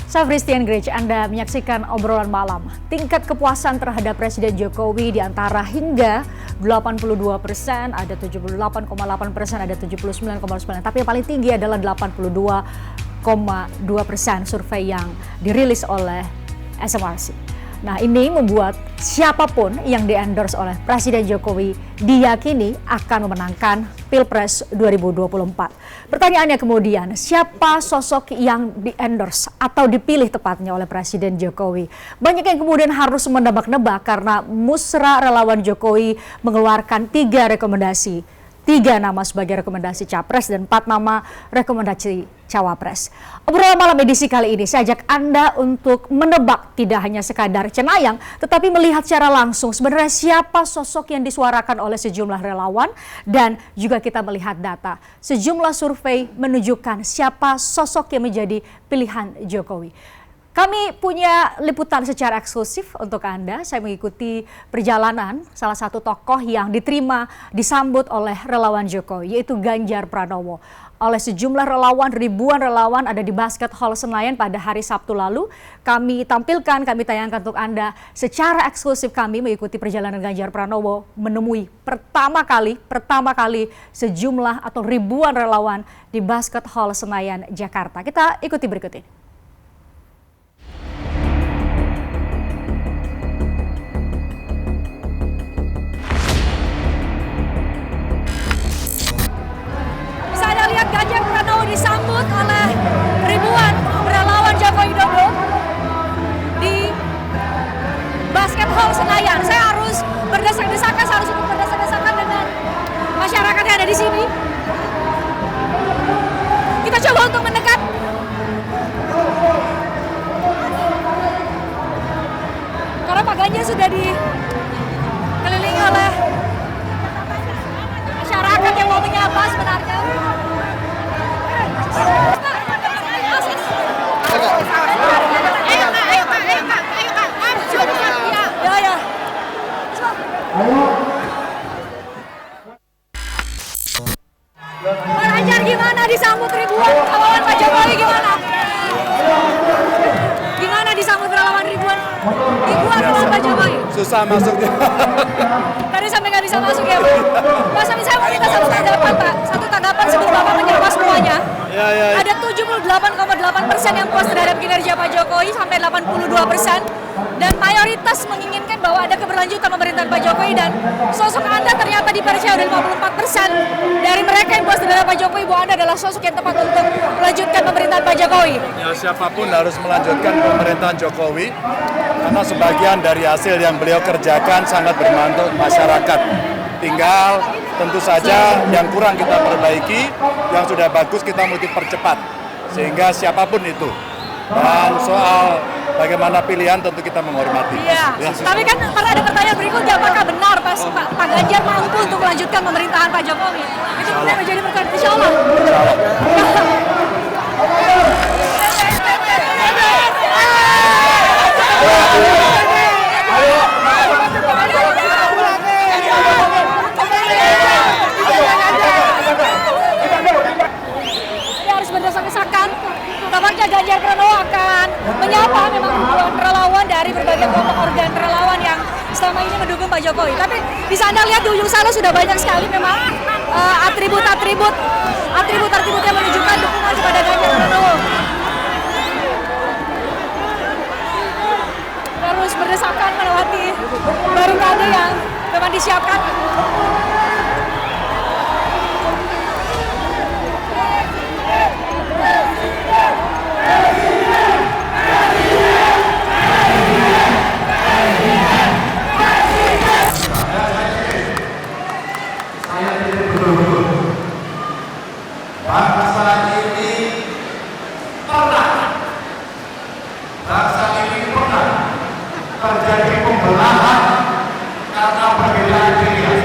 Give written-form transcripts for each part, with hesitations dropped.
Saya Christian Grich, Anda menyaksikan obrolan malam. Tingkat kepuasan terhadap Presiden Jokowi di antara hingga 82%, ada 78,8%, ada 79,9%. Tapi yang paling tinggi adalah 82,2% survei yang dirilis oleh SMRC. Nah, ini membuat siapapun yang di-endorse oleh Presiden Jokowi diyakini akan memenangkan Pilpres 2024. Pertanyaannya kemudian, siapa sosok yang di-endorse atau dipilih tepatnya oleh Presiden Jokowi? Banyak yang kemudian harus menebak-nebak karena musra relawan Jokowi mengeluarkan 3 rekomendasi. 3 nama sebagai rekomendasi Capres dan 4 nama rekomendasi Cawapres. Obrolan malam edisi kali ini saya ajak Anda untuk menebak tidak hanya sekadar cenayang, tetapi melihat secara langsung sebenarnya siapa sosok yang disuarakan oleh sejumlah relawan dan juga kita melihat data. Sejumlah survei menunjukkan siapa sosok yang menjadi pilihan Jokowi. Kami punya liputan secara eksklusif untuk Anda. Saya mengikuti perjalanan salah satu tokoh yang disambut oleh relawan Jokowi, yaitu Ganjar Pranowo. Oleh sejumlah relawan, ribuan relawan ada di Basket Hall Senayan pada hari Sabtu lalu. Kami tayangkan untuk Anda secara eksklusif. Kami mengikuti perjalanan Ganjar Pranowo menemui pertama kali sejumlah atau ribuan relawan di Basket Hall Senayan, Jakarta. Kita ikuti berikut ini. Lihat Ganjar Pranowo disambut oleh ribuan relawan Joko Widodo di Basket Hall Senayan. Saya harus berdesak-desakan dengan masyarakat yang ada di sini. Kita coba untuk mendekat. Karena Pak Ganjar sudah dikelilingi oleh masyarakat yang mau menyapa sebenarnya. Pak Ganjar gimana disambut ribuan relawan Pak Jokowi gimana? Gimana disambut relawan ribuan relawan Pak Jokowi? Susah masuknya. Tadi sampai nggak bisa masuk ya Pak? Pak, saya mau minta satu tanggapan Pak. Satu tanggapan sebelum Bapak menyapa semuanya. Ya. Ada 78,8% yang puas terhadap kinerja Pak Jokowi sampai 82%. Dan mayoritas menginginkan bahwa ada keberlanjutan pemerintahan Pak Jokowi dan sosok Anda ternyata dipercaya oleh 54% dari mereka yang puas terhadap Pak Jokowi bahwa Anda adalah sosok yang tepat untuk melanjutkan pemerintahan Pak Jokowi. Ya, siapapun harus melanjutkan pemerintahan Jokowi karena sebagian dari hasil yang beliau kerjakan sangat bermanfaat untuk masyarakat. Tinggal tentu saja yang kurang kita perbaiki, yang sudah bagus kita mesti percepat sehingga siapapun itu. Dan soal bagaimana pilihan tentu kita menghormati. Iya, ya. Tapi kan ada pertanyaan berikutnya, apakah benar Pak Ganjar mampu untuk melanjutkan pemerintahan Pak Jokowi? Itu kemudian menjadi pertanyaan, insya Allah. Ini harus berdesak-desakan. Tampaknya Ganjar Pranowo akan menyapa memang ribuan relawan dari berbagai kelompok organ relawan yang selama ini mendukung Pak Jokowi. Tapi bisa Anda lihat di ujung sana sudah banyak sekali memang atribut yang menunjukkan dukungan kepada Ganjar Pranowo. Terus berdesakan melewati barikade yang memang disiapkan. Terjadi pembelahan karena perbedaan pilihan.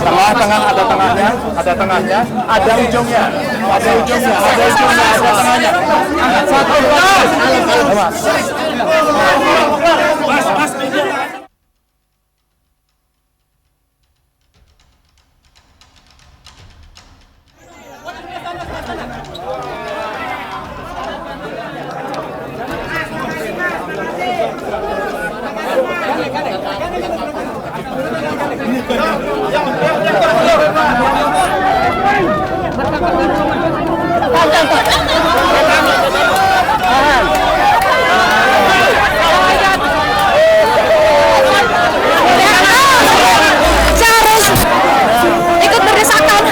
Tengah-tengah ada tengahnya, ada tengahnya, ada ujungnya, ada ujungnya, ada ujungnya, ada tengahnya. Angkat satu, mas. Ikut berdesakan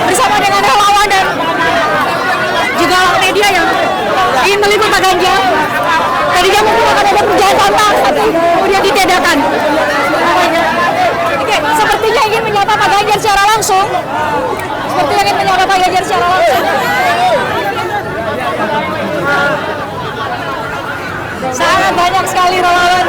bersama dengan relawan dan juga media yang ingin meliput Pak Ganjar. Tadinya mungkin akan ada perjalanan tantang, kemudian ditiadakan. Oke, sepertinya ingin menyapa Pak Ganjar secara langsung. Sangat banyak sekali relawan.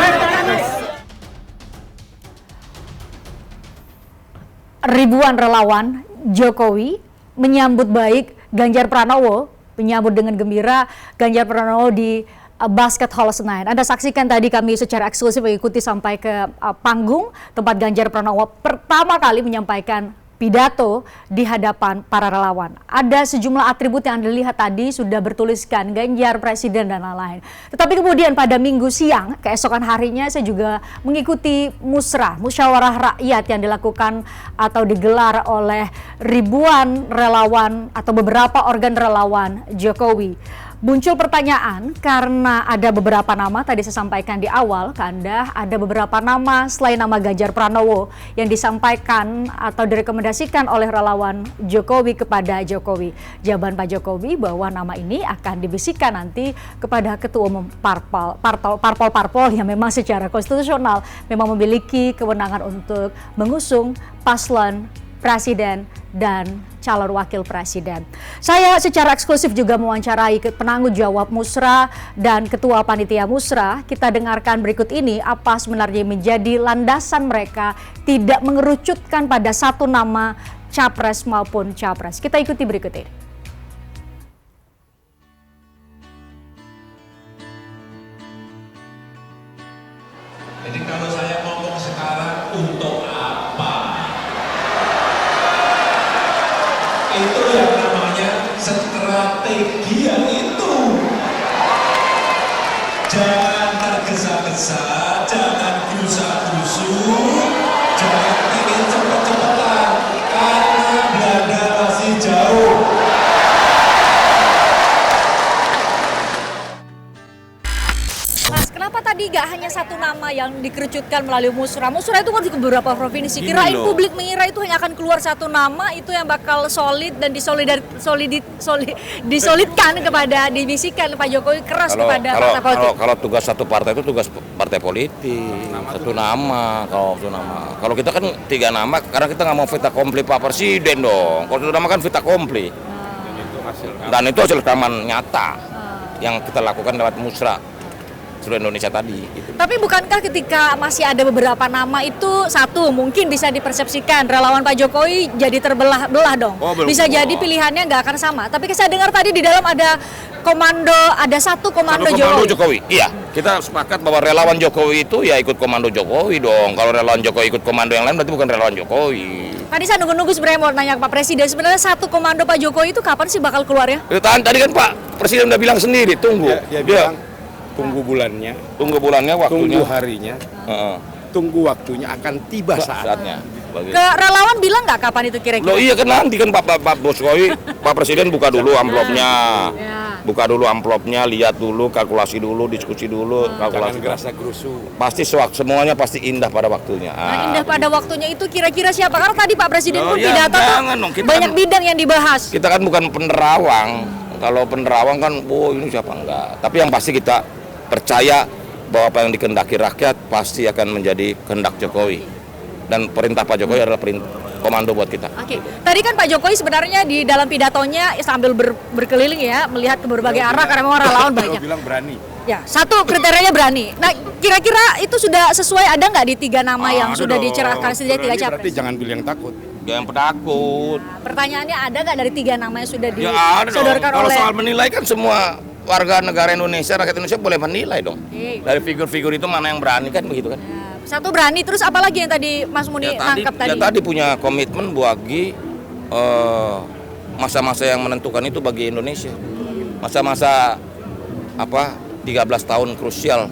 Ribuan relawan Jokowi menyambut baik Ganjar Pranowo, menyambut dengan gembira Ganjar Pranowo di Basket Hall Senayan. Anda saksikan tadi kami secara eksklusif mengikuti sampai ke panggung tempat Ganjar Pranowo pertama kali menyampaikan pidato di hadapan para relawan. Ada sejumlah atribut yang Anda lihat tadi sudah bertuliskan Ganjar Presiden dan lain-lain. Tetapi kemudian pada Minggu siang, keesokan harinya saya juga mengikuti musyawarah rakyat yang dilakukan atau digelar oleh ribuan relawan atau beberapa organ relawan Jokowi. Muncul pertanyaan karena ada beberapa nama, tadi saya sampaikan di awal ke Anda, ada beberapa nama selain nama Ganjar Pranowo yang disampaikan atau direkomendasikan oleh relawan Jokowi kepada Jokowi. Jawaban Pak Jokowi bahwa nama ini akan dibisikkan nanti kepada Ketua Umum parpol yang memang secara konstitusional memang memiliki kewenangan untuk mengusung paslon presiden dan calon wakil presiden. Saya secara eksklusif juga mewawancarai penanggung jawab Musra dan Ketua Panitia Musra. Kita dengarkan berikut ini apa sebenarnya menjadi landasan mereka tidak mengerucutkan pada satu nama capres maupun capres. Kita ikuti berikut ini. Jadi kalau saya ngomong sekarang untuk apa? Itu yang namanya strategi itu. Jangan tergesa-gesa, jangan gerusa-gerusu, jangan ingin cepet-cepetan, karena Belanda masih jauh. Mas, kenapa tadi gak hanya satu nama yang dikerucutkan melalui Musra? Musra itu kan di beberapa provinsi. Kirain publik mengira itu hanya akan keluar satu nama, itu yang bakal solid dan disolidkan kepada, dibisikan Pak Jokowi keras kepada partai politik. Kalau tugas satu partai itu tugas partai politik, satu nama. Kalau kita kan 3 nama, karena kita nggak mau fait accompli Pak Presiden dong. Kalau 1 nama kan fait accompli. Dan itu hasil rekaman nyata yang kita lakukan lewat Musra seluruh Indonesia tadi. Gitu. Tapi bukankah ketika masih ada beberapa nama itu satu mungkin bisa dipersepsikan relawan Pak Jokowi jadi terbelah-belah dong. Bisa jadi pilihannya nggak akan sama. Tapi saya dengar tadi di dalam ada satu komando Jokowi. Iya, kita sepakat bahwa relawan Jokowi itu ya ikut komando Jokowi dong. Kalau relawan Jokowi ikut komando yang lain berarti bukan relawan Jokowi. Tadi saya nunggu sebenarnya mau nanya ke Pak Presiden, sebenarnya satu komando Pak Jokowi itu kapan sih bakal keluar ya? Tadi kan Pak Presiden udah bilang sendiri, tunggu. Dia bilang tunggu bulannya, waktunya, tunggu harinya, tunggu waktunya akan tiba saatnya. Ke relawan bilang nggak kapan itu kira-kira? Loh iya kan nanti kan Pak Jokowi, Pak Presiden buka dulu amplopnya, lihat dulu, kalkulasi dulu, diskusi dulu, kalkulasi. Jangan gerusu. Pasti semuanya pasti indah pada waktunya. Indah pada waktunya itu kira-kira siapa? Karena tadi Pak Presiden pun ya, pidato tuh banyak bidang yang dibahas. Kita kan bukan penerawang. Kalau penerawang kan, ini siapa enggak. Tapi yang pasti kita percaya bahwa apa yang dikehendaki rakyat pasti akan menjadi kehendak Jokowi, dan perintah Pak Jokowi adalah perintah komando buat kita. Oke. Tadi kan Pak Jokowi sebenarnya di dalam pidatonya sambil berkeliling ya, melihat ke berbagai arah karena memang relawan banyak. Bilang berani. Ya, satu kriterianya berani. Nah, kira-kira itu sudah sesuai, ada nggak di 3 nama yang Ada sudah dong. dicerahkan sejak 3 Berani capres? berarti jangan pilih yang takut. Yang penakut. Nah, pertanyaannya ada nggak dari 3 nama yang sudah Ya ada dong. disodorkan Kalau oleh? soal menilai kan semua warga negara Indonesia, rakyat Indonesia boleh menilai dong. Oke. Dari figur-figur itu mana yang berani kan begitu kan? Ya, satu berani, terus apa lagi yang tadi Mas Muni nangkep tadi? Ya tadi punya komitmen bagi masa-masa yang menentukan itu bagi Indonesia. Masa-masa 13 tahun krusial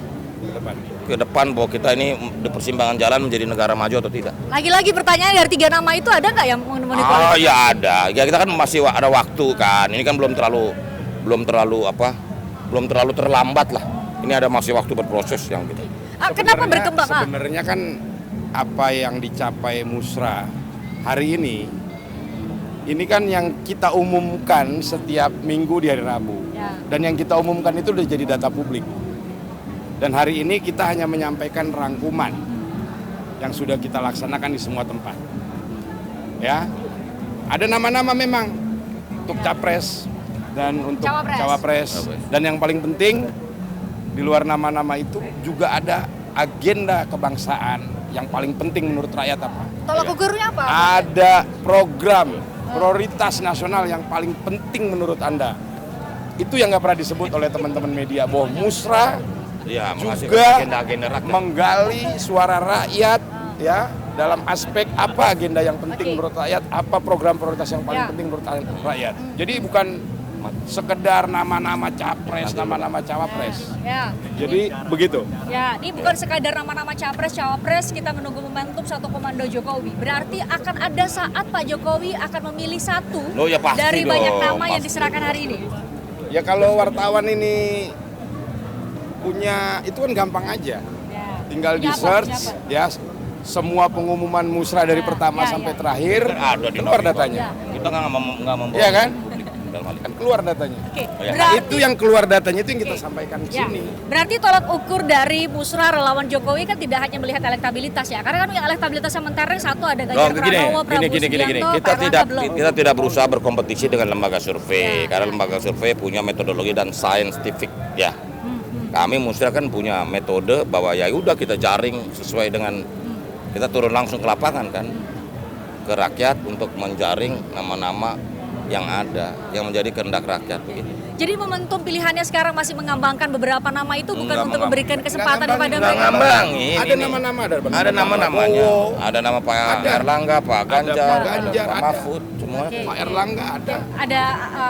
ke depan bahwa kita ini di persimpangan jalan menjadi negara maju atau tidak. Lagi-lagi pertanyaan dari 3 nama itu ada nggak yang memenuhi kualifikasi? Ya ada. Ya kita kan masih ada waktu kan. Ini kan belum terlalu terlambat lah. Ini ada masih waktu berproses yang gitu. Kenapa berkembang? Sebenarnya kan apa yang dicapai Musra hari ini kan yang kita umumkan setiap minggu di hari Rabu. Ya. Dan yang kita umumkan itu udah jadi data publik. Dan hari ini kita hanya menyampaikan rangkuman yang sudah kita laksanakan di semua tempat. Ya, ada nama-nama memang untuk capres dan untuk cawapres. Dan yang paling penting di luar nama-nama itu juga ada agenda kebangsaan yang paling penting menurut rakyat apa? Tolak ukurnya apa? Ada program prioritas nasional yang paling penting menurut Anda. Itu yang nggak pernah disebut oleh teman-teman media, bahwa Musra Ya, juga agenda-agenda rakyat. menggali suara rakyat ya dalam aspek apa agenda yang penting menurut rakyat, apa program prioritas yang paling penting menurut rakyat. Jadi bukan sekedar nama-nama capres, nama-nama cawapres. Ya. Jadi begitu. Ya, ini bukan sekadar nama-nama capres, cawapres, kita menunggu momentum satu komando Jokowi. Berarti akan ada saat Pak Jokowi akan memilih satu Loh, ya pasti dari dong, banyak nama yang pasti. diserahkan hari ini. Ya kalau wartawan ini punya itu kan gampang aja. Ya. Tinggal di Punya apa? search Punya apa? ya semua pengumuman Musra dari pertama sampai terakhir Ada di keluar Novi, datanya. Kita nggak membawa. Iya kan? dalam hal ini. Kan keluar datanya. Oke. ya. Nah, itu yang keluar datanya itu yang kita Oke. sampaikan di Ya, sini. berarti tolak ukur dari Musra relawan Jokowi kan tidak hanya melihat elektabilitas ya, karena kan yang elektabilitasnya mentereng satu ada Ganjar Pranowo, Prabowo Subianto, Kita Pak tidak Erlangga belum. kita tidak berusaha berkompetisi dengan lembaga survei Ya, karena ya. lembaga survei punya metodologi dan scientific ya. Kami Musra kan punya metode bahwa ya udah kita jaring sesuai dengan kita turun langsung ke lapangan kan ke rakyat untuk menjaring nama-nama yang ada yang menjadi kehendak rakyat begitu. Jadi momentum pilihannya sekarang masih mengambangkan beberapa nama itu bukan Enggak untuk memberikan kesempatan kepada Nggak mereka. ngambangin. Ada ini. nama-nama, Ada nama-namanya. Prabowo, Ada nama Pak Ada. Erlangga, Pak Ganjar, Pak Ganjar, ada Pak ada. Mahfud, semua. Oke. Pak Erlangga ada. Ada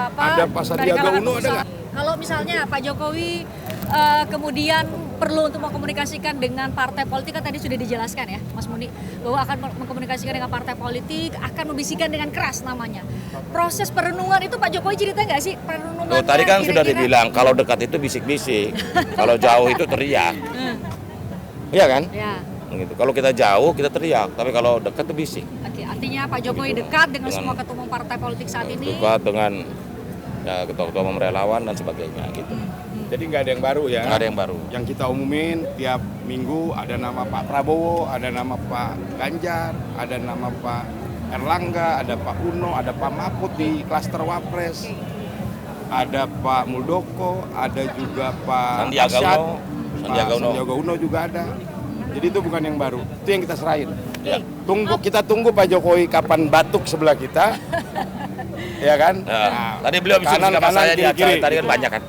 apa? Ada Pak dari Sandiaga kalangan Uno, ada pengusaha. nggak? Kalau misalnya Pak Jokowi kemudian perlu untuk mengkomunikasikan dengan partai politik, kan tadi sudah dijelaskan ya Mas Muni bahwa akan mengkomunikasikan dengan partai politik, akan membisikkan dengan keras namanya. Proses perenungan itu Pak Jokowi cerita nggak sih perenungan? Loh, tadi kan sudah dibilang kalau dekat itu bisik-bisik, kalau jauh itu teriak. Iya kan? Ya. Gitu. Kalau kita jauh kita teriak, tapi kalau dekat itu bisik. Oke, artinya Pak Jokowi dekat dengan Dengan- semua ketua umum partai politik saat ini. Dekat dengan ya, ketua-ketua umum relawan dan sebagainya gitu. Jadi nggak ada yang baru ya. Nggak ada yang baru. Yang kita umumin tiap minggu ada nama Pak Prabowo, ada nama Pak Ganjar, ada nama Pak Erlangga, ada Pak Uno, ada Pak Mahfud di klaster Wapres, ada Pak Muldoko, ada juga Pak Sandiaga Arsyad, Uno. Pak Sandiaga Uno. Sandiaga Uno juga ada. Jadi itu bukan yang baru, itu yang kita serahin. Ya. Kita tunggu Pak Jokowi kapan batuk sebelah kita, ya kan? Nah, tadi beliau bisa kanan, sama saya di kiri, acara kiri. tadi kan banyak kan.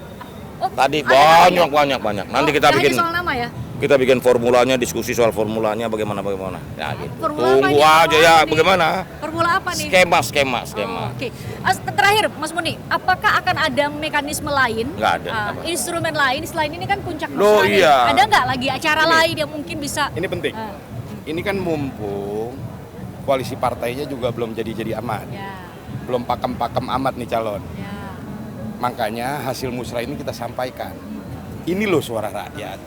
Oh, Tadi ada banyak. Nanti kita nggak hanya bikin soal nama ya. kita bikin formulanya, diskusi soal formulanya bagaimana. Ya gitu. Formula apa Tunggu nih? aja ya Nih. bagaimana. Formula apa nih? Skema. Oh, Oke. Terakhir Mas Muni, apakah akan ada mekanisme lain? Nggak ada. Apa? Instrumen lain selain ini kan puncak Loh, Musra nih. iya. Ada nggak lagi acara Ini. lain yang mungkin bisa? Ini penting. Ah, Ini kan mumpung koalisi partainya juga belum jadi amat. ya, Belum pakem-pakem amat nih calon. ya. Makanya hasil musrah ini kita sampaikan. Ini loh suara rakyat.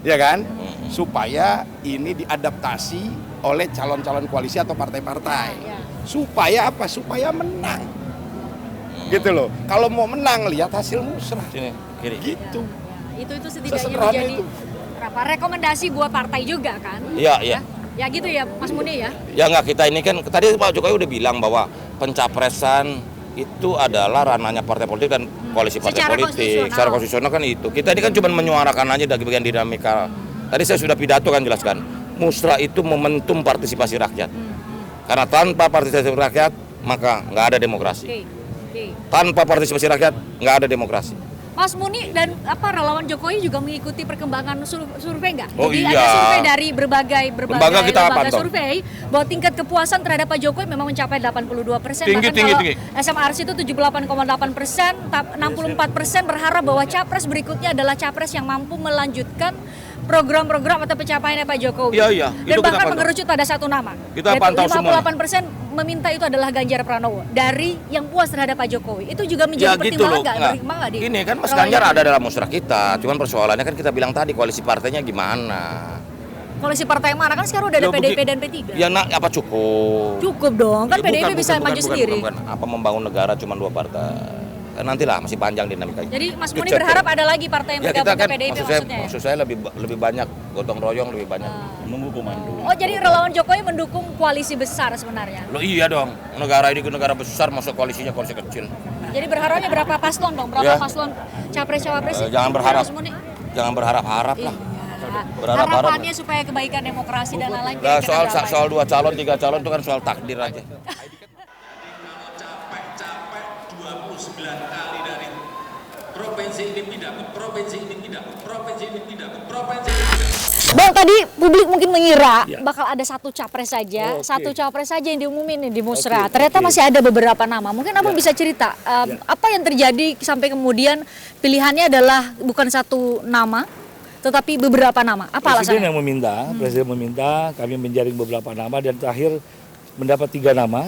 Ya kan? Supaya ini diadaptasi oleh calon-calon koalisi atau partai-partai. Ya. Supaya apa? Supaya menang. Gitu loh. Kalau mau menang lihat hasil musrah. Sini, kiri. Gitu. Ya, itu setidaknya Sesederhana menjadi itu. apa rekomendasi buat partai juga kan? Iya. Ya gitu ya Mas Muni ya. Ya nggak, kita ini kan tadi Pak Jokowi udah bilang bahwa pencapresan itu adalah ranahnya partai politik dan koalisi partai Secara politik. konstitusional. Secara konstitusional kan itu. Kita ini kan cuma menyuarakan aja dari bagian dinamika. Tadi saya sudah pidato kan jelaskan. Musrah itu momentum partisipasi rakyat. Karena tanpa partisipasi rakyat maka nggak ada demokrasi. Oke. Tanpa partisipasi rakyat nggak ada demokrasi. Mas Muni dan relawan Jokowi juga mengikuti perkembangan survei nggak? Oh Jadi iya. ada survei dari berbagai Lembaga kita lembaga pantau. survei bahwa tingkat kepuasan terhadap Pak Jokowi memang mencapai 82%. Tinggi, Bahkan tinggi, kalau tinggi. SMRC itu 78,8%, 64% berharap bahwa capres berikutnya adalah capres yang mampu melanjutkan program-program atau pencapaiannya Pak Jokowi. Iya, iya. Dan Itu kita bahkan pantau. mengerucut pada satu nama. Kita Yaitu pantau 58% meminta itu adalah Ganjar Pranowo dari yang puas terhadap Pak Jokowi. Itu juga menjadi pertimbangan nggak? Pertimbangan nggak di Ini kan Mas relawan Ganjar Jokowi? ada dalam musrah kita. Cuman persoalannya kan kita bilang tadi koalisi partainya gimana. Koalisi partai mana kan sekarang udah ada Ya, PDIP dan P3. Ya nak apa cukup? Cukup dong, kan Ya, PDIP bisa maju sendiri. bukan. Apa membangun negara cuma 2 partai? Kan nantilah masih panjang dinamikanya. Jadi Mas Itu Muni cek berharap ya. ada lagi partai yang Ya kita bergabung kan ke PDIP maksudnya ya? maksud saya lebih banyak gotong royong, lebih banyak menunggu komando. Oh jadi relawan Jokowi mendukung koalisi besar sebenarnya. Loh iya dong, negara ini negara besar masuk koalisinya koalisi kecil. Jadi berharapnya berapa paslon dong? Berapa Ya. paslon capres-cawapres? Jangan berharap. Mas Muni? Jangan berharap-harap lah. Iya. Berharap-harap. Harapannya supaya kebaikan demokrasi dan lain-lain. Nah, kira-kira berapa soal ya? 2 calon, 3 calon itu kan soal takdir aja. Capek-capek 29 kali dari provinsi ini pindah ke provinsi ini pindah ke provinsi ini pindah ke provinsi ini pindah. Bang, tadi publik mungkin mengira Ya. bakal ada satu capres saja, Oke. satu capres saja yang diumumin nih di Musrah. Oke, Ternyata oke. masih ada beberapa nama. Mungkin Abang bisa cerita apa yang terjadi sampai kemudian pilihannya adalah bukan satu nama, tetapi beberapa nama. Apa Presiden alasannya? yang meminta, Presiden meminta kami menjaring beberapa nama dan terakhir mendapat 3 nama,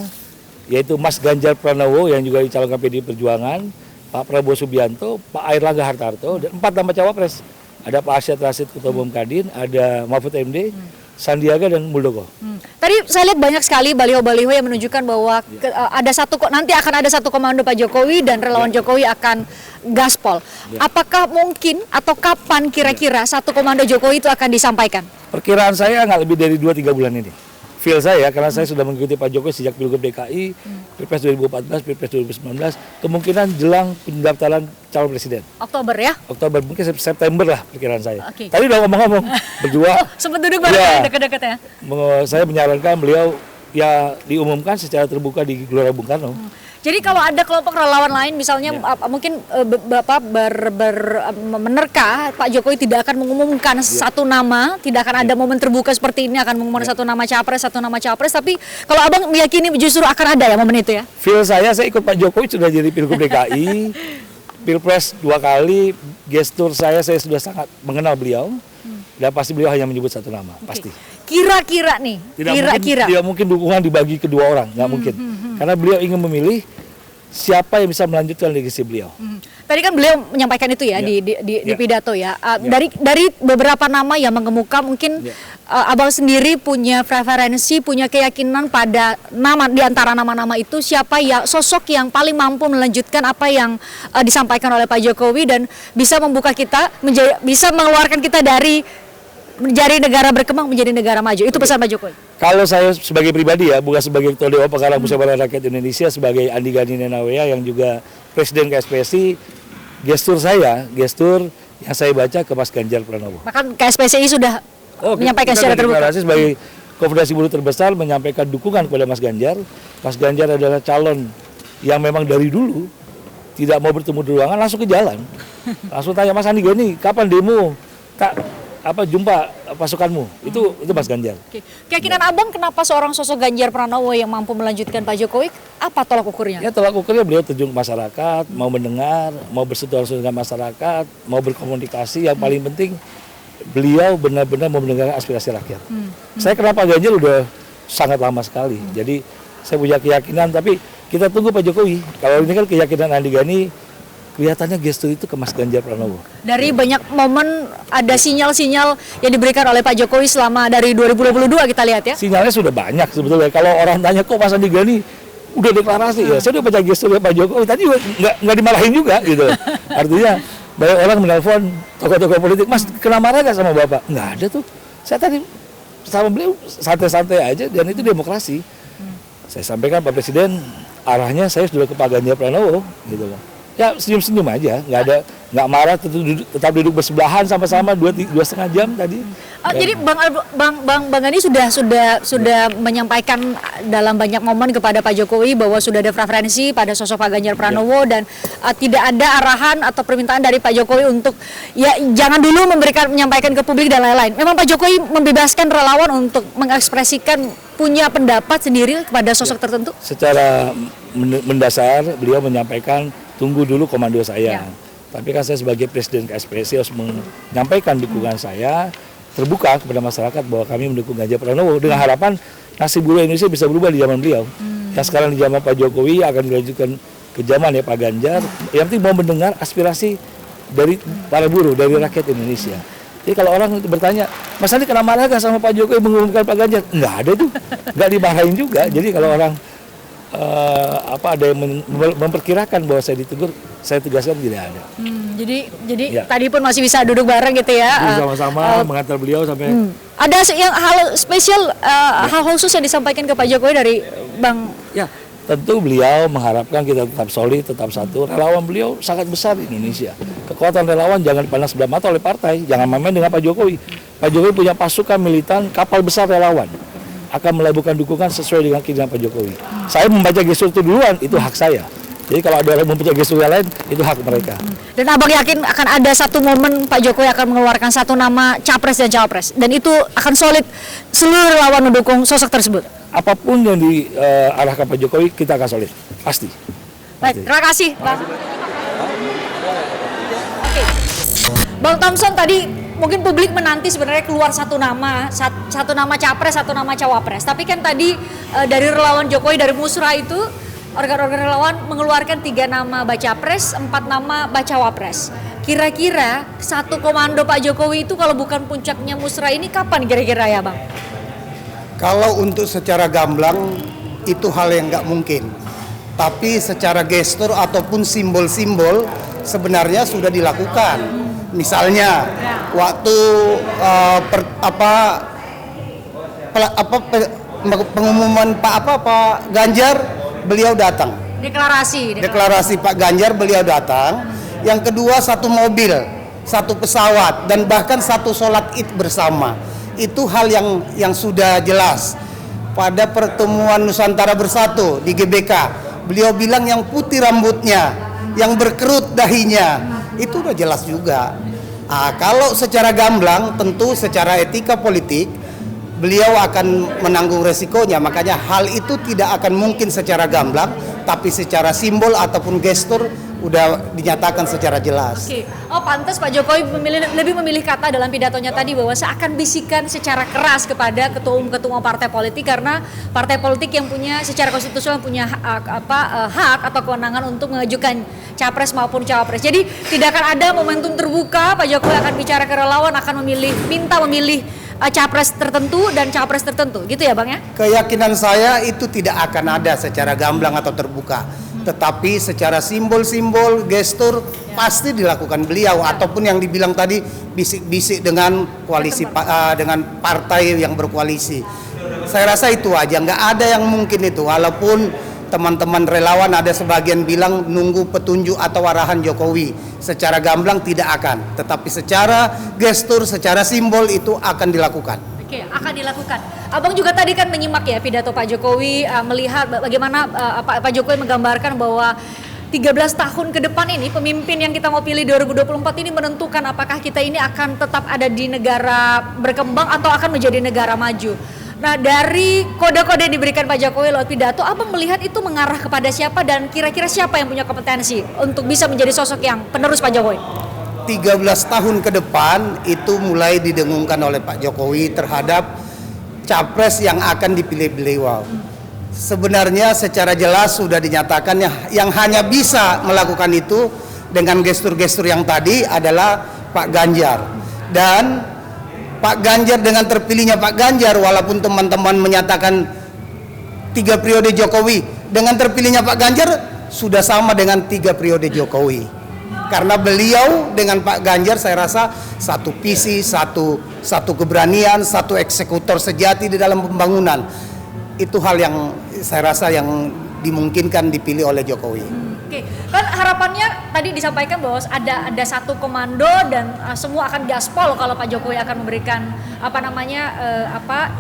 yaitu Mas Ganjar Pranowo yang juga dicalonkan PDI Perjuangan, Pak Prabowo Subianto, Pak Airlangga Hartarto, dan 4 nama cawapres. Ada Pak Arsyad Rashid Ketua Umum Kadin, ada Mahfud MD, Sandiaga dan Muldoko. Tadi saya lihat banyak sekali baliho-baliho yang menunjukkan bahwa ada nanti akan ada satu komando Pak Jokowi dan relawan Jokowi akan gaspol. Apakah mungkin atau kapan kira-kira satu komando Jokowi itu akan disampaikan? Perkiraan saya nggak lebih dari 2-3 bulan ini. Feel saya, karena saya sudah mengikuti Pak Jokowi sejak Pilgub DKI, Pilpres 2014, Pilpres 2019, kemungkinan jelang pendaftaran calon presiden. Oktober ya? Oktober, mungkin September lah perkiraan saya. Oke. Tadi udah ngomong-ngomong berdua, Sempat duduk bareng Iya. ya, deket-deket ya? saya menyarankan beliau ya diumumkan secara terbuka di Gelora Bung Karno. Jadi kalau ada kelompok relawan lain misalnya mungkin Bapak menerka Pak Jokowi tidak akan mengumumkan satu nama, tidak akan ada momen terbuka seperti ini akan mengumumkan satu nama capres, tapi kalau Abang meyakini justru akan ada ya momen itu ya? Feel saya ikut Pak Jokowi sudah jadi Pilgub DKI, Pilpres 2 kali, gestur saya sudah sangat mengenal beliau, dan pasti beliau hanya menyebut satu nama, pasti. Kira-kira nih, Tidak mungkin dukungan dibagi kedua orang, nggak mungkin. Karena beliau ingin memilih siapa yang bisa melanjutkan legasi beliau. Tadi kan beliau menyampaikan itu ya, di pidato ya. Dari beberapa nama yang mengemuka mungkin Abang sendiri punya preferensi, punya keyakinan pada nama di antara nama-nama itu siapa ya sosok yang paling mampu melanjutkan apa yang disampaikan oleh Pak Jokowi dan bisa membuka kita bisa mengeluarkan kita dari negara berkembang menjadi negara maju. Itu pesan Pak Jokowi. Kalau saya sebagai pribadi ya, bukan sebagai Ketua Dewan Pengarah Musyawarah Rakyat Indonesia, sebagai Andi Gani Nenawea yang juga Presiden KSPSI, gestur yang saya baca ke Mas Ganjar Pranowo. Bahkan KSPSI sudah menyampaikan secara terbuka. Deklarasi sebagai konfederasi buruh terbesar menyampaikan dukungan kepada Mas Ganjar. Mas Ganjar adalah calon yang memang dari dulu tidak mau bertemu di ruangan, langsung ke jalan. Langsung tanya Mas Andi Gani, kapan demo? Jumpa pasukanmu? Itu Mas Ganjar. Oke. Keyakinan Abang kenapa seorang sosok Ganjar Pranowo yang mampu melanjutkan Pak Jokowi, apa tolak ukurnya? Ya tolak ukurnya beliau terjun ke masyarakat, mau mendengar, mau bersentuhan dengan masyarakat, mau berkomunikasi. Yang paling penting beliau benar-benar mau mendengar aspirasi rakyat. Saya kenal Pak Ganjar udah sangat lama sekali. Jadi saya punya keyakinan, tapi kita tunggu Pak Jokowi. Kalau ini kan keyakinan Andi Gani, kelihatannya gestur itu ke Mas Ganjar Pranowo. Dari banyak momen ada sinyal-sinyal yang diberikan oleh Pak Jokowi selama dari 2022 kita lihat ya. Sinyalnya sudah banyak sebetulnya. Kalau orang tanya kok Mas Andi Gani udah deklarasi ya, saya udah baca gesturnya Pak Jokowi tadi nggak dimarahin juga gitu. Artinya banyak orang menelpon tokoh-tokoh politik, Mas kena marah nggak sama Bapak? Nggak ada tuh. Saya tadi sama beliau santai-santai aja dan itu demokrasi. Saya sampaikan Pak Presiden arahnya saya sudah ke Pak Ganjar Pranowo gitu loh. Ya senyum-senyum aja, nggak marah, tetap duduk bersebelahan sama-sama 2,5 jam tadi. Jadi Bang Andi sudah menyampaikan dalam banyak momen kepada Pak Jokowi bahwa sudah ada preferensi pada sosok Pak Ganjar Pranowo dan tidak ada arahan atau permintaan dari Pak Jokowi untuk ya jangan dulu menyampaikan ke publik dan lain-lain. Memang Pak Jokowi membebaskan relawan untuk mengekspresikan punya pendapat sendiri kepada sosok tertentu. Secara mendasar beliau menyampaikan tunggu dulu komando saya. Tapi kan saya sebagai Presiden KSPSI harus menyampaikan dukungan saya terbuka kepada masyarakat bahwa kami mendukung Ganjar Pranowo dengan harapan nasib buruh Indonesia bisa berubah di zaman beliau. Yang sekarang di zaman Pak Jokowi akan dilanjutkan ke zaman ya Pak Ganjar. Yang penting mau mendengar aspirasi dari para buruh, dari rakyat Indonesia. Jadi kalau orang bertanya, Mas Andi kena marah gak sama Pak Jokowi mengumumkan Pak Ganjar? Enggak ada tuh, enggak dimarahin juga. Jadi kalau orang ada yang memperkirakan bahwa saya ditegur, saya tegaskan tidak ada. Jadi tadi pun masih bisa duduk bareng gitu ya. Sama-sama mengantar beliau sampai. Ada yang hal spesial, hal khusus yang disampaikan ke Pak Jokowi dari Bang. Ya, tentu beliau mengharapkan kita tetap solid, tetap satu. Relawan beliau sangat besar di Indonesia. Kekuatan relawan jangan dipandang sebelah mata oleh partai, jangan main-main dengan Pak Jokowi. Pak Jokowi punya pasukan militan, kapal besar relawan. Akan melabuhkan dukungan sesuai dengan keinginan Pak Jokowi. Saya membaca gestur itu duluan, itu hak saya. Jadi kalau ada orang membaca gestur yang lain, itu hak mereka. Dan Abang yakin akan ada satu momen Pak Jokowi akan mengeluarkan satu nama capres dan cawapres. Dan itu akan solid seluruh relawan mendukung sosok tersebut. Apapun yang diarahkan Pak Jokowi, kita akan solid. Pasti. Baik, terima kasih Bang. Oke. Bang Thompson, tadi mungkin publik menanti sebenarnya keluar satu nama capres, satu nama cawapres. Tapi kan tadi dari relawan Jokowi, dari Musra itu, organ-organ relawan mengeluarkan 3 nama baca pres, 4 nama baca wapres. Kira-kira satu komando Pak Jokowi itu kalau bukan puncaknya Musra ini kapan kira-kira ya Bang? Kalau untuk secara gamblang itu hal yang nggak mungkin. Tapi secara gestur ataupun simbol-simbol sebenarnya sudah dilakukan. Misalnya waktu pengumuman Pak Ganjar, beliau datang. Deklarasi Pak Ganjar, beliau datang. Yang kedua, satu mobil, satu pesawat, dan bahkan satu sholat id bersama. Itu hal yang sudah jelas. Pada pertemuan Nusantara Bersatu di GBK, beliau bilang yang putih rambutnya, yang berkerut dahinya, itu udah jelas juga. Kalau secara gamblang, tentu secara etika politik, beliau akan menanggung resikonya. Makanya hal itu tidak akan mungkin secara gamblang, tapi secara simbol ataupun gestur udah dinyatakan secara jelas. Oke. Oh, pantas Pak Jokowi lebih memilih kata dalam pidatonya tadi bahwa seakan bisikan secara keras kepada ketua-ketua partai politik, karena partai politik yang punya secara konstitusional punya hak atau kewenangan untuk mengajukan capres maupun cawapres. Jadi tidak akan ada momentum terbuka Pak Jokowi akan bicara ke relawan, akan minta memilih capres tertentu dan cawapres tertentu, gitu ya Bang ya? Keyakinan saya itu tidak akan ada secara gamblang atau terbuka, tetapi secara simbol-simbol, gestur pasti dilakukan beliau, ataupun yang dibilang tadi bisik-bisik dengan koalisi dengan partai yang berkoalisi. Saya rasa itu aja, nggak ada yang mungkin itu. Walaupun teman-teman relawan ada sebagian bilang nunggu petunjuk atau arahan Jokowi, secara gamblang tidak akan, tetapi secara gestur, secara simbol itu akan dilakukan. Oke, akan dilakukan. Abang juga tadi kan menyimak ya pidato Pak Jokowi, melihat bagaimana Pak Jokowi menggambarkan bahwa 13 tahun ke depan ini pemimpin yang kita mau pilih 2024 ini menentukan apakah kita ini akan tetap ada di negara berkembang atau akan menjadi negara maju. Nah, dari kode-kode yang diberikan Pak Jokowi lewat pidato, Abang melihat itu mengarah kepada siapa dan kira-kira siapa yang punya kompetensi untuk bisa menjadi sosok yang penerus Pak Jokowi? 13 tahun ke depan itu mulai didengungkan oleh Pak Jokowi terhadap capres yang akan dipilih beliau. Sebenarnya secara jelas sudah dinyatakan yang hanya bisa melakukan itu dengan gestur-gestur yang tadi adalah Pak Ganjar. Dan Pak Ganjar, dengan terpilihnya Pak Ganjar, walaupun teman-teman menyatakan 3 periode Jokowi, dengan terpilihnya Pak Ganjar sudah sama dengan 3 periode Jokowi. Karena beliau dengan Pak Ganjar saya rasa satu visi, satu keberanian, satu eksekutor sejati di dalam pembangunan. Itu hal yang saya rasa yang dimungkinkan dipilih oleh Jokowi. Oke, kan harapannya tadi disampaikan bahwa ada satu komando dan semua akan gaspol kalau Pak Jokowi akan memberikan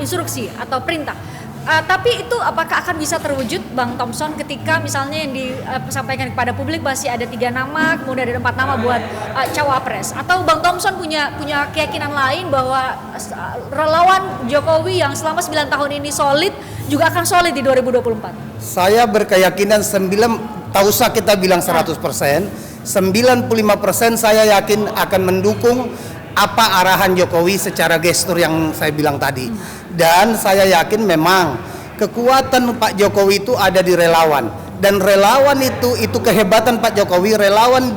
instruksi atau perintah. Tapi itu apakah akan bisa terwujud, Bang Thompson, ketika misalnya yang disampaikan kepada publik masih ada 3 nama, kemudian ada 4 nama buat cawapres, atau Bang Thompson punya keyakinan lain bahwa relawan Jokowi yang selama 9 tahun ini solid juga akan solid di 2024? Saya berkeyakinan tak usah kita bilang 100%, 95% saya yakin akan mendukung apa arahan Jokowi secara gestur yang saya bilang tadi. Dan saya yakin memang kekuatan Pak Jokowi itu ada di relawan. Dan relawan itu kehebatan Pak Jokowi, relawan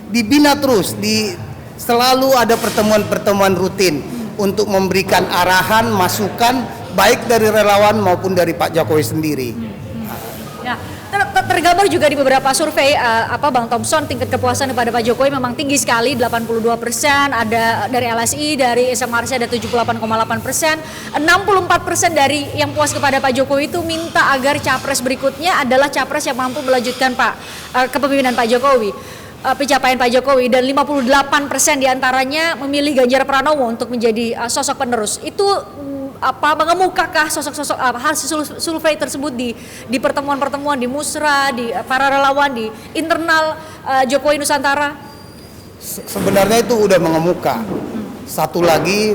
dibina terus, selalu ada pertemuan-pertemuan rutin untuk memberikan arahan, masukan baik dari relawan maupun dari Pak Jokowi sendiri. Ya, tergambar juga di beberapa survei Bang Thompson, tingkat kepuasan kepada Pak Jokowi memang tinggi sekali, 82%, ada dari LSI, dari SMRC ada 78,8%, 64% dari yang puas kepada Pak Jokowi itu minta agar capres berikutnya adalah capres yang mampu melanjutkan kepemimpinan Pak Jokowi, pencapaian Pak Jokowi, dan 58% diantaranya memilih Ganjar Pranowo untuk menjadi sosok penerus. Itu mengemukakah sosok-sosok hasil survei tersebut di pertemuan-pertemuan di Musra, di para relawan, di internal Jokowi Nusantara? Sebenarnya itu udah mengemuka. Satu lagi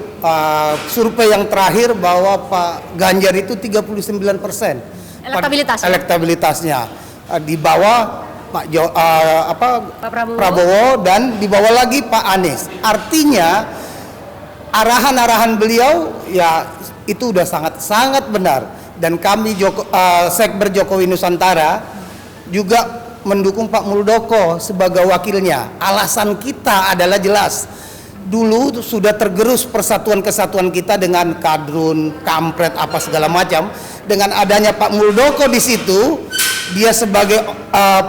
survei yang terakhir bahwa Pak Ganjar itu 39% elektabilitasnya, di bawah Pak Prabowo, dan di bawah lagi Pak Anies. Artinya arahan-arahan beliau ya itu udah sangat benar, dan kami Sekber Jokowi Nusantara juga mendukung Pak Muldoko sebagai wakilnya. Alasan kita adalah jelas. Dulu sudah tergerus persatuan kesatuan kita dengan kadrun, kampret, apa segala macam. Dengan adanya Pak Muldoko di situ, dia sebagai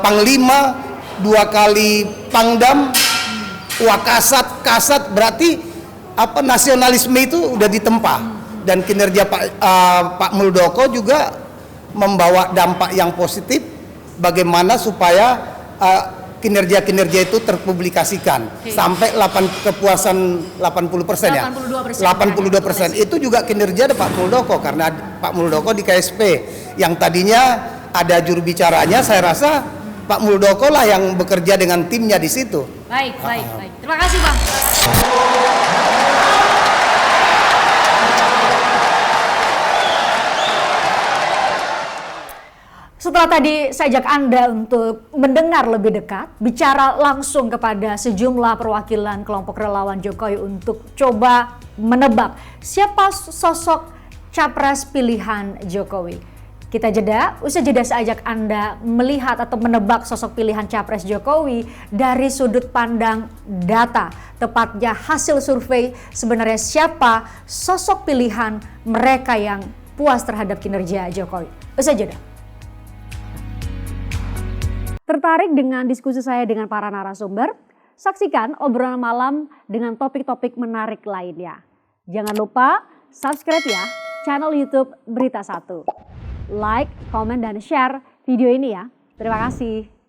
panglima, 2 kali pangdam, wakasat, kasat, berarti nasionalisme itu udah ditempa. Dan kinerja Pak Muldoko juga membawa dampak yang positif, bagaimana supaya kinerja-kinerja itu terpublikasikan. Sampai kepuasan 80% ya. 82%. Itu juga kinerja Pak Muldoko, karena Pak Muldoko di KSP yang tadinya ada juru bicaranya, saya rasa Pak Muldoko lah yang bekerja dengan timnya di situ. Baik. Terima kasih, Bang. Setelah tadi saya ajak Anda untuk mendengar lebih dekat, bicara langsung kepada sejumlah perwakilan kelompok relawan Jokowi untuk coba menebak siapa sosok capres pilihan Jokowi. Kita jeda, usai jeda saya ajak Anda melihat atau menebak sosok pilihan capres Jokowi dari sudut pandang data, tepatnya hasil survei sebenarnya siapa sosok pilihan mereka yang puas terhadap kinerja Jokowi. Usai jeda. Tertarik dengan diskusi saya dengan para narasumber? Saksikan obrolan malam dengan topik-topik menarik lainnya. Jangan lupa subscribe ya channel YouTube Berita 1. Like, komen, dan share video ini ya. Terima kasih.